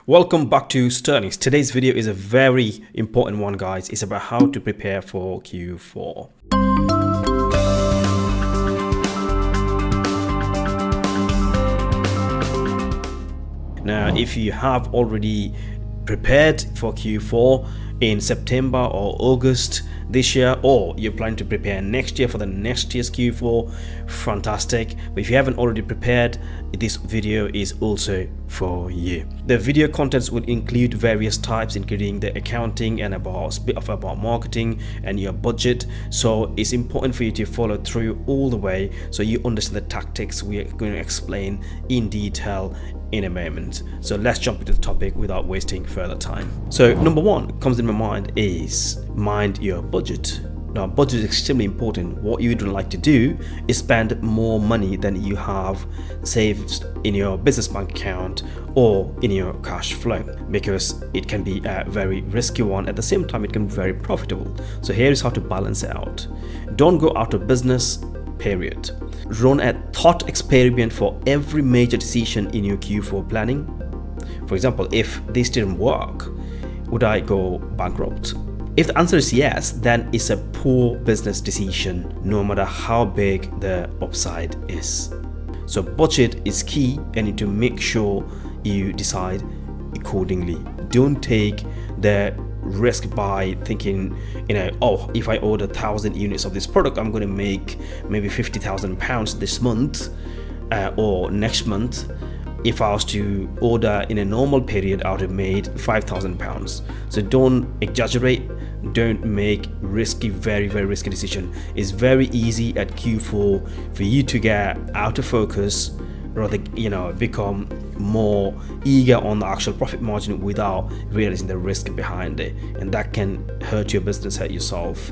Welcome back to Sterlinx. Today's video is a very important one, guys. It's about how to prepare for Q4. Now, if you have already prepared for Q4 in September or August this year, or you're planning to prepare next year for the next year's Q4, fantastic. But if you haven't already prepared, this video is also for you. The video contents will include various types, including the accounting and a bit of about marketing and your budget. So it's important for you to follow through all the way so you understand the tactics we are going to explain in detail in a moment. So let's jump into the topic without wasting further time. So number one comes in my mind is mind your budget. Now, budget is extremely important. What you don't like to do is spend more money than you have saved in your business bank account or in your cash flow, because it can be a very risky one. At the same time, it can be very profitable. So here is how to balance it out. Don't go out of business, period. Run a thought experiment for every major decision in your Q4 planning. For example, if this didn't work, would I go bankrupt? If the answer is yes, then it's a poor business decision, no matter how big the upside is. So budget is key, and you need to make sure you decide accordingly. Don't take the risk by thinking, oh, if I order 1,000 units of this product, I'm going to make maybe £50,000 this month or next month. If I was to order in a normal period, I would have made £5,000. So don't exaggerate. Don't make very risky decision. It's very easy at Q4 for you to get out of focus, rather become more eager on the actual profit margin without realizing the risk behind it, and that can hurt your business, hurt yourself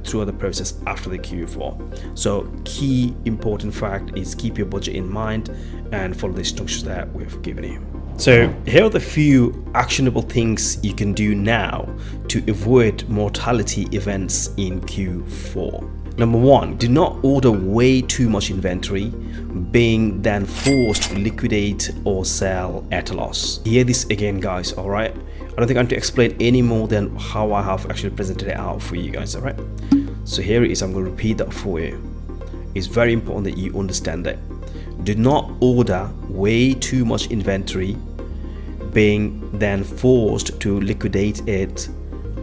throughout the process after the Q4. So key important fact is keep your budget in mind and follow the instructions that we've given you. So here are the few actionable things you can do now to avoid mortality events in Q4. Number one, do not order way too much inventory, being then forced to liquidate or sell at a loss. Hear this again, guys, all right? I don't think I need to explain any more than how I have actually presented it out for you guys, all right? So here it is, I'm going to repeat that for you. It's very important that you understand that. Do not order way too much inventory, being then forced to liquidate it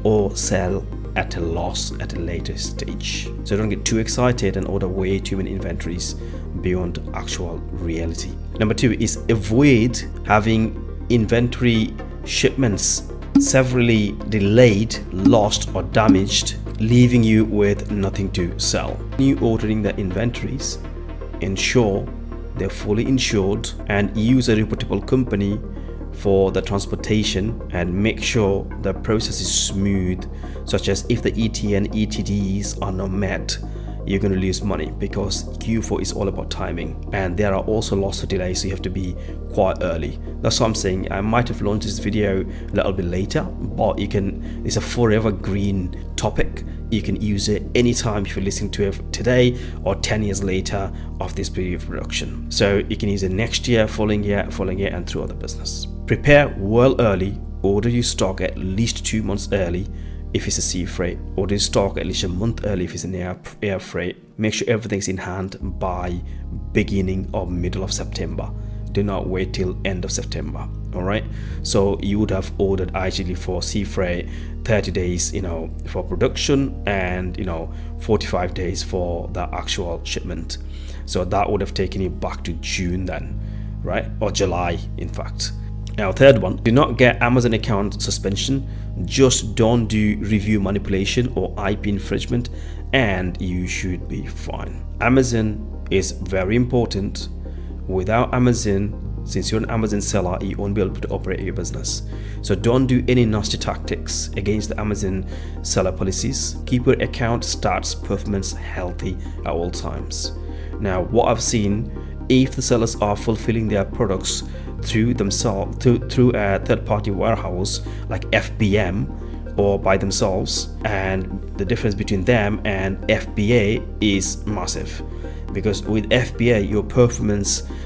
or sell at a loss at a later stage. So don't get too excited and order way too many inventories beyond actual reality. Number two is avoid having inventory shipments severely delayed, lost or damaged, leaving you with nothing to sell. When you ordering the inventories, ensure they're fully insured and use a reputable company for the transportation, and make sure the process is smooth, such as if the ET and ETDs are not met, you're going to lose money, because Q4 is all about timing, and there are also lots of delays, so you have to be quite early. That's what I'm saying. I might have launched this video a little bit later, but it's a forever green topic. You can use it anytime if you're listening to it today or 10 years later of this period of production. So you can use it next year, following year, and throughout the business. Prepare well early. Order your stock at least 2 months early if it's a sea freight. Order your stock at least a month early if it's an air freight. Make sure everything's in hand by beginning or middle of September. Do not wait till end of September. All right, so you would have ordered ideally for sea freight 30 days for production, and 45 days for the actual shipment. So that would have taken you back to June then, right? Or July, in fact. Now, third one, do not get Amazon account suspension. Just don't do review manipulation or IP infringement, and you should be fine. Amazon is very important. Without Amazon, since you're an Amazon seller, you won't be able to operate your business. So don't do any nasty tactics against the Amazon seller policies. Keep your account stats performance healthy at all times. Now, what I've seen, if the sellers are fulfilling their products through themselves, through a third-party warehouse like FBM or by themselves, and the difference between them and FBA is massive. Because with FBA, your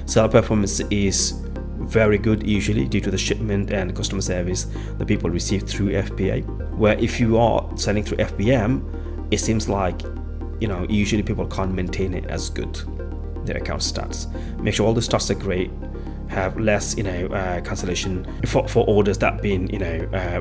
seller performance is very good usually due to the shipment and customer service that people receive through FBA. Where if you are selling through FBM, it seems like, usually people can't maintain it as good, their account stats. Make sure all the stats are great, have less cancellation for orders that been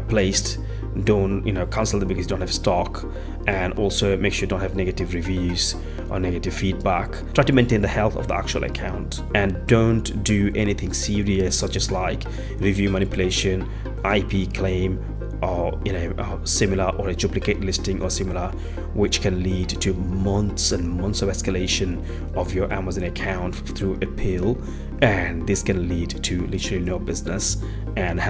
placed. Don't cancel them because you don't have stock, and also make sure you don't have negative reviews or negative feedback. Try to maintain the health of the actual account, and don't do anything serious such as like review manipulation, IP claim, or similar, or a duplicate listing or similar, which can lead to months and months of escalation of your Amazon account through appeal, and this can lead to literally no business and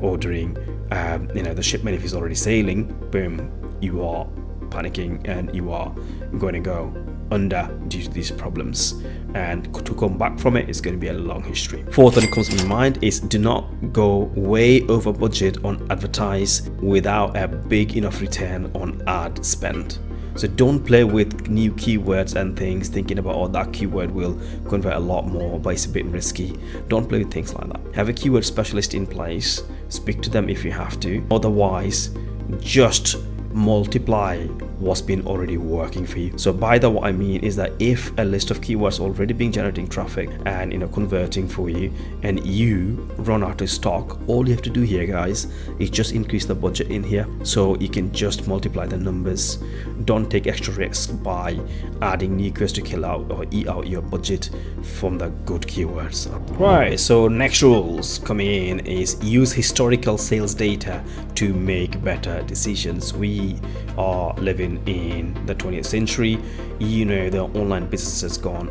ordering the shipment, if it's already sailing, boom, you are panicking and you are going to go under due to these problems, and to come back from it is going to be a long history. Fourth that comes to my mind is do not go way over budget on advertise without a big enough return on ad spend. So don't play with new keywords and things thinking about, that keyword will convert a lot more, but it's a bit risky. Don't play with things like that. Have a keyword specialist in place, speak to them if you have to. Otherwise, just multiply what's been already working for you. So by that, what I mean is that if a list of keywords already been generating traffic and converting for you, and you run out of stock, all you have to do here, guys, is just increase the budget in here, so you can just multiply the numbers. Don't take extra risks by adding new keywords to kill out or eat out your budget from the good keywords. Right, so next rules coming in is use historical sales data to make better decisions. We are living in the 20th century. The online business has gone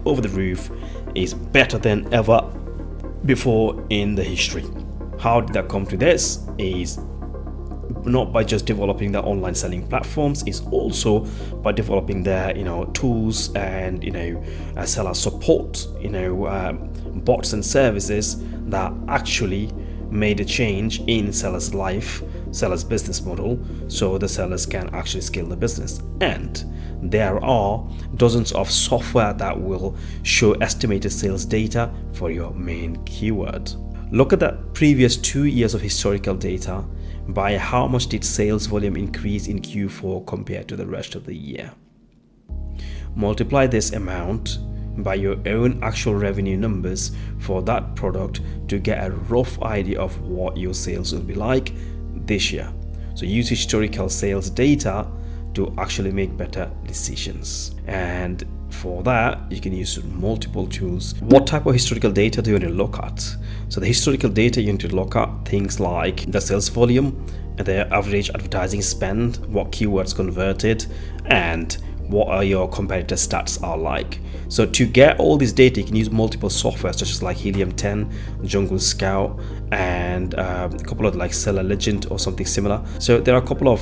over the roof, is better than ever before in the history. How did that come to this? Is not by just developing the online selling platforms, is also by developing their tools and seller support, bots and services that actually made a change in sellers' life, sellers' business model, so the sellers can actually scale the business. And there are dozens of software that will show estimated sales data for your main keyword. Look at the previous 2 years of historical data. By how much did sales volume increase in Q4 compared to the rest of the year? Multiply this amount by your own actual revenue numbers for that product to get a rough idea of what your sales will be like this year. So use historical sales data to actually make better decisions, and for that you can use multiple tools. What type of historical data do you want to look at? So the historical data, you need to look at things like the sales volume, the average advertising spend, what keywords converted, and what are your competitor stats are like. So to get all this data, you can use multiple software such as like Helium 10, Jungle Scout, and a couple of like Seller Legend or something similar. So there are a couple of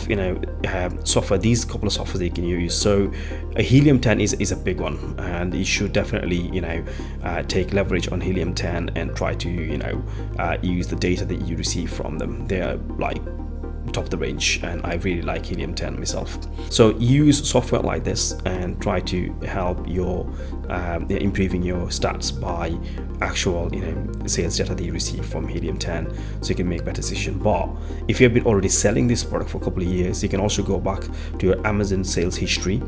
software, these couple of software that you can use. So a Helium 10 is a big one, and you should definitely take leverage on Helium 10 and try to use the data that you receive from them. They are like top of the range, and I really like Helium 10 myself. So use software like this and try to help your improving your stats by actual sales data that you receive from Helium 10, so you can make better decisions. But if you've been already selling this product for a couple of years, you can also go back to your Amazon sales history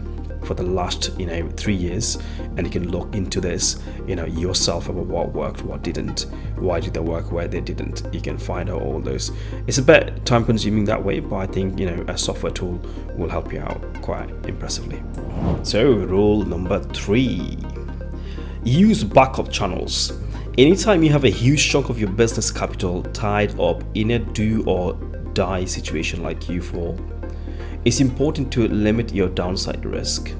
for the last 3 years, and you can look into this yourself about what worked, what didn't, why did they work, where they didn't. You can find out all those. It's a bit time consuming that way, but I think a software tool will help you out quite impressively. So rule number 3, use backup channels. Anytime you have a huge chunk of your business capital tied up in a do or die situation like Q4, it's important to limit your downside risk.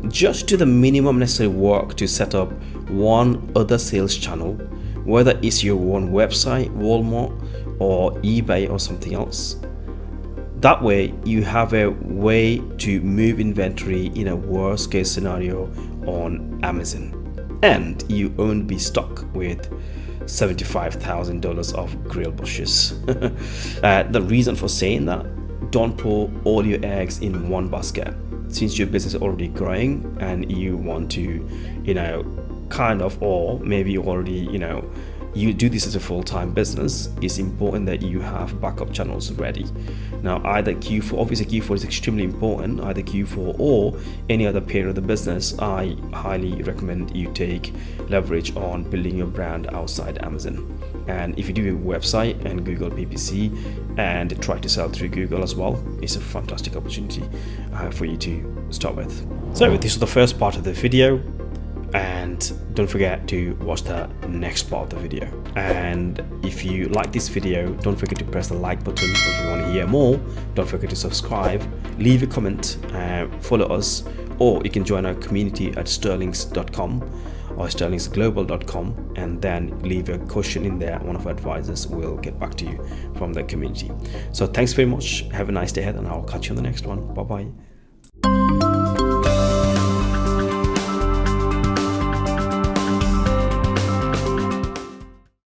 Just do the minimum necessary work to set up one other sales channel, whether it's your own website, Walmart, or eBay or something else. That way you have a way to move inventory in a worst case scenario on Amazon, and you won't be stuck with $75,000 of grill bushes. The reason for saying that, don't put all your eggs in one basket. Since your business is already growing and you want to, kind of, or maybe you already, you do this as a full-time business, it's important that you have backup channels ready. Now, either Q4, obviously Q4 is extremely important, either Q4 or any other period of the business, I highly recommend you take leverage on building your brand outside Amazon. And if you do a website and Google PPC and try to sell through Google as well, it's a fantastic opportunity for you to start with. So this is the first part of the video, and don't forget to watch the next part of the video. And if you like this video, don't forget to press the like button. If you want to hear more, don't forget to subscribe, leave a comment, follow us, or you can join our community at sterlinx.com or sterlinxglobal.com, and then leave a question in there. One of our advisors will get back to you from the community. So thanks very much, have a nice day ahead, and I'll catch you on the next one. Bye bye.